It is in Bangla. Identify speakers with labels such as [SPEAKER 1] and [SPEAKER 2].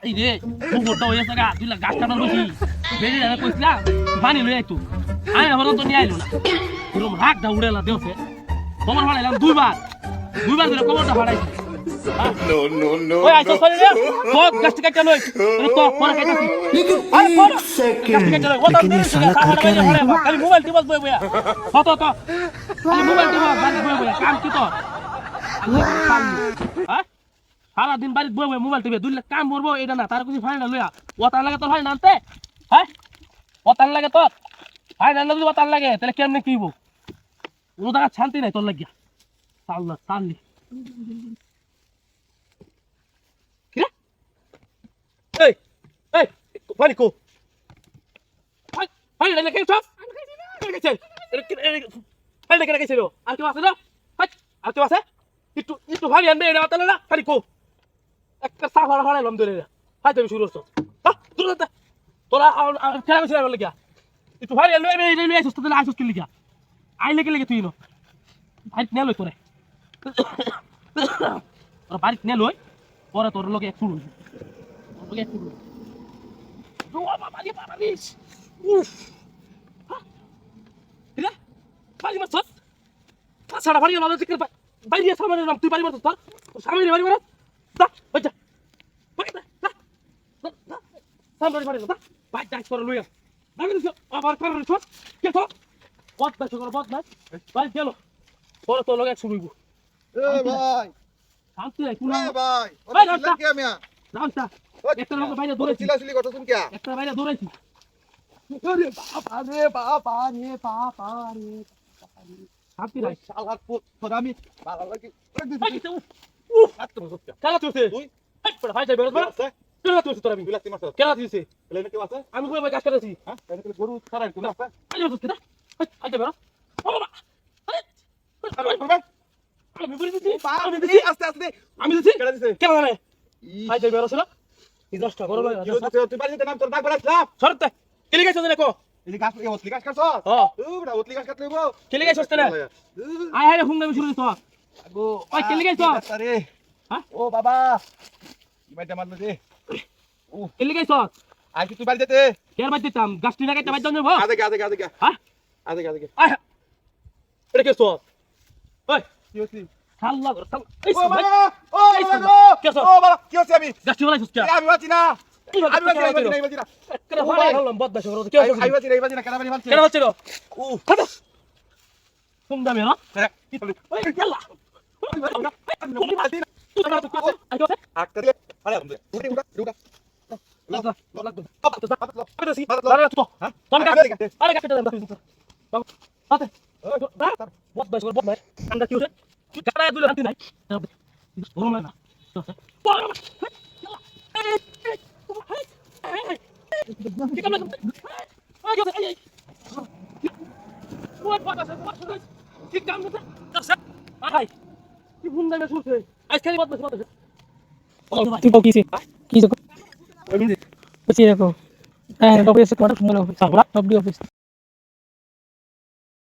[SPEAKER 1] এই রে মুগটা হয়ে গেছে গা তুই গাছ কাটার বসি বেরি না কইছিলা পানি লই আইতো আয় হরন তো নিয়ে আইলো না পুরো রাগটা উড়েলা দেওছে কবর ফাড়াইলাম দুইবার ধরে কবরটা ফাড়াইছি
[SPEAKER 2] No, no, no.
[SPEAKER 1] ওই আইছো সরি রে কত গাছ কাটা লই তো কোন কাটাছি আরে কোন গাছ কাটা লই ওটা দিন সাহারা বাইরে ফাড়াই খালি মোবাইল টিপস বই বইয়া কত তো খালি মোবাইল টিপস বাজ বই বইয়া কাম কি তো হ্যাঁ সারা দিন বাড়িতে বই বই মোবাইল টিপে 2 লাখ কাম করবো এটা না তার কিছু ফাইনা লইয়া ওতার লাগে তো ফাইনা আনতে হ্যাঁ ওতার লাগে তো ফাইনা যদি ওতার লাগে তাহলে কেমনে কিবো কোনো জায়গা শান্তি নাই তোর লাগিয়া সাল্লা সাল্লি কি এই এই পানি কো পানি লাগে কেন সব গেছে পানি লাগে গেছে আর কি আছে না আর কি আছে একটু ভারী আনবে এটা ওতার না পানি কো একটা সাফারা ফাড়াইলাম ধরে হাই তুমি শুরু করছো তোরা খেলা বেশি লাগলো গিয়া একটু ভারী আনবে এই সুস্থ দিলে আইসুস কিনলি গিয়া আইলে কে লেগে তুই নো বাড়িতে নিয়ে লই তোরে তোর বাড়িতে নিয়ে লই পরে তোর লোকে এক শুরু তোর লোকে এক শুরু কিরা বাড়ি মারছস সাড়া বাড়ি আমাদের থেকে বাইরে সামনে নাম তুই বাড়ি মারছস তোর সামনে বাড়ি মারছ দা বাচ্চা সামনে বাড়ি দা বাই ডাইস করে লইয়া আবার কারণ ছট কে তো বদমাশ করে বদমাশ বাড়ি গেল পরে তোর লোকে এক শুরু
[SPEAKER 3] এ ভাই
[SPEAKER 1] শান্তি নাই কোন
[SPEAKER 3] এ ভাই
[SPEAKER 1] ভাই,
[SPEAKER 3] ওটা
[SPEAKER 1] রাস্তা।
[SPEAKER 3] কি আমিয়া
[SPEAKER 1] রাস্তা একটা লোক বাইরে দৌড়াইছি
[SPEAKER 3] চিলাচিলি করতেছ কি
[SPEAKER 1] একটা বাইরে দৌড়াইছি
[SPEAKER 3] আরে বাবা রে বাবা রে বাবা রে
[SPEAKER 1] শান্তি নাই
[SPEAKER 3] শালার পুত তোর আমি ভালো লাগে
[SPEAKER 1] ভাই কিছু
[SPEAKER 3] আত্ম সত্যি
[SPEAKER 1] কেন তুইছে
[SPEAKER 3] তুই
[SPEAKER 1] ভাই পড়া ভাই যাই বেরোস না
[SPEAKER 3] আছে
[SPEAKER 1] কেন তুইছে তোর আমি
[SPEAKER 3] তুই লাগতে মারছ
[SPEAKER 1] কেন তুইছে
[SPEAKER 3] এলে নাকি আছে
[SPEAKER 1] আমি কই ভাই কাজ করেছি
[SPEAKER 3] হ্যাঁ এনে কি গরু ছাড়াই কোন আছে
[SPEAKER 1] ভাই যাই কেন ভাই যাই বেরো ও বাবা
[SPEAKER 3] আরে ভাই
[SPEAKER 1] আমি বলি দিছি আমি
[SPEAKER 3] দিছি
[SPEAKER 1] দিছি
[SPEAKER 3] আস্তে আস্তে
[SPEAKER 1] আমি দিছি
[SPEAKER 3] কেডা দিছে
[SPEAKER 1] কেন জানে ভাই যাই বেরোস না এই দশটা করো ভাই
[SPEAKER 3] কি হচ্ছে তুই বাড়িতে নাম তোর ডাক বাড়াইছিলাম
[SPEAKER 1] সরতে কেলি গেছ দেখো
[SPEAKER 3] এই গাছ এই ওতলি গাছ কাটছ
[SPEAKER 1] হ্যাঁ
[SPEAKER 3] ও বড় ওতলি গাছ কাটলে বো
[SPEAKER 1] কেলি গেছ না আয় আয় হুং নামি শুরু দিছ
[SPEAKER 3] আগো
[SPEAKER 1] ওই কেলি গেছ
[SPEAKER 3] আরে
[SPEAKER 1] হ্যাঁ
[SPEAKER 3] ও বাবা ইমাইটা মারলো রে
[SPEAKER 1] কেলি গেছ
[SPEAKER 3] আই কি তুই বাড়িতে
[SPEAKER 1] কের বাদ দিতাম গাছটি না কেটে বাদ দাও নেবো
[SPEAKER 3] আদে
[SPEAKER 1] হ্যাঁ
[SPEAKER 3] আদে
[SPEAKER 1] আয় এটা কে সর ওই
[SPEAKER 3] কি হচ্ছে
[SPEAKER 1] সাল্লা ঘর সাল্লা এই
[SPEAKER 3] ও
[SPEAKER 1] ভাই
[SPEAKER 3] বাবা ও বাবা
[SPEAKER 1] কেসো?
[SPEAKER 3] ও বাবা কি হচ্ছে আমি
[SPEAKER 1] গাছটি বলাইছিস কে
[SPEAKER 3] আমি বাঁচি না আমি বাঁচি না
[SPEAKER 1] কেন ফাড়া হলাম বদমাশ করো কি হচ্ছে
[SPEAKER 3] আমি বাঁচি না কেন বাড়ি বাঁচি
[SPEAKER 1] কেন হচ্ছে রে
[SPEAKER 3] ও
[SPEAKER 1] খাটা তুম দামে না
[SPEAKER 3] কি বলি
[SPEAKER 1] ওই ইয়াল্লা
[SPEAKER 3] আমি বাঁচি না
[SPEAKER 1] তুই না তুই আছে আই কথা
[SPEAKER 3] আক্তার রে আরে উড়ে উড়া
[SPEAKER 1] লাগা লাগা
[SPEAKER 3] লাগতো
[SPEAKER 1] আমি তো দাঁড়া তো
[SPEAKER 3] হ্যাঁ
[SPEAKER 1] তুমি কাট আরে কাটতে দাও বাবু হাতে বদমাশ কর বদমাশ আমরা কি হচ্ছে তুই গাড়ায় দুলে শান্তি নাই বলুন না কি কাম লাগে আই গেছে আই what কি কাম লাগে আই কি বুন্দা মে শুরছে আজকাল বদমাশ
[SPEAKER 4] তুই কও কিছে কি দেখো বুঝি দেখো হ্যাঁ ডব্লিউ এস কোয়ার্টার মনে হবে ডব্লিউ অফিস